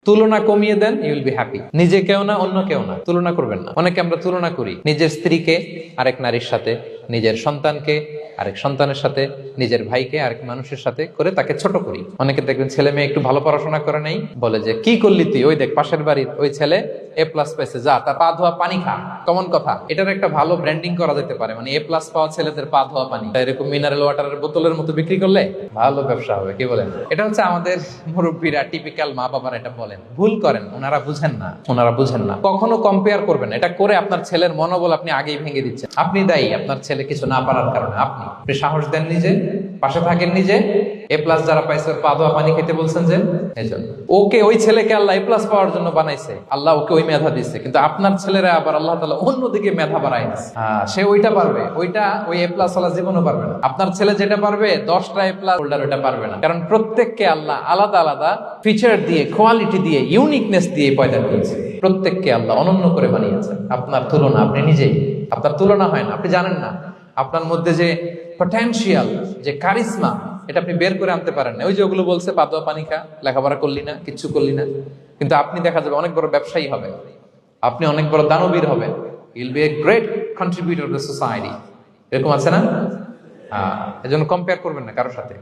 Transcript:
তুলনা কমিয়ে দেন, you will be happy. নিজে কেউ না, অন্য কেউ না, তুলনা করবেন না। অনেকে আমরা তুলনা করি নিজের স্ত্রীকে আরেক নারীর সাথে, নিজের সন্তানকে আরেক সন্তানের সাথে, নিজের ভাইকে আরেক মানুষের সাথে করে তাকে ছোট করি। অনেকে দেখবেন ছেলে মেয়ে একটু ভালো পড়াশোনা করে নেই, বলে যে কি করলি তুই, ওই দেখ পাশের বাড়ির ওই ছেলে এ প্লাস পাইছে, যা তার পা ধোয়া পানি খা। কমন কথা, এটার একটা ভালো ব্র্যান্ডিং করা যেতে পারে, মানে এ প্লাস পাওয়া ছেলেদের পা ধোয়া পানি এরকম মিনারেল ওয়াটারের বোতলের মতো বিক্রি করলে ভালো ব্যবসা হবে, কি বলেন? এটা হচ্ছে আমাদের মুরব্বীরা, টিপিক্যাল মা বাবারা এটা বলেন, ভুল করেন, ওনারা বুঝেন না। কখনো কম্পেয়ার করবেন না, এটা করে আপনার ছেলের মনোবল আপনি আগেই ভেঙে দিচ্ছেন। আপনি দায়ী আপনার ছেলে কিছু না পারার কারণে। আপনি সাহস দেন নিজে, পাশে থাকেন নিজে। এ প্লাস যারা পাইছে পা ধোয়া পানি খেতে বলছেন যে, এজন্য ওকে, ওই ছেলেকে আল্লাহ এ প্লাস পাওয়ার জন্য বানাইছে, আল্লাহ ওকে ওই মেধা দিচ্ছে, কিন্তু আপনার ছেলেরা আবার আল্লাহ তাআলা অন্যদিকে মেধা বাড়াই দিচ্ছে। সে ওইটা পারবে, ওইটা ওই এ প্লাস ওয়ালা জীবনও পারবে না। আপনার ছেলে যেটা পারবে 10টা এ প্লাস হোল্ডার ওটা পারবে না, কারণ প্রত্যেককে আল্লাহ আলাদা আলাদা ফিচার দিয়ে, কোয়ালিটি দিয়ে, ইউনিকনেস দিয়ে পয়দা দিয়েছে। প্রত্যেককে আল্লাহ অনন্য করে বানিয়েছেন। আপনার তুলনা আপনি নিজেই, আপনার তুলনা হয় না, আপনি জানেন না আপনার মধ্যে যে পটেনশিয়াল, যে কারিশমা, এটা আপনি বের করে আনতে পারেন না। ওই যে ওগুলো বলছে পা ধোয়া পানি খা, লেখাপড়া করলি না, কিচ্ছু করলি না, কিন্তু আপনি দেখা যাবে অনেক বড় ব্যবসায়ী হবেন, আপনি অনেক বড় দানবীর হবেন, you'll B a great contributor two society. এরকম আছে না? এজন্য কম্পেয়ার করবেন না কারোর সাথে।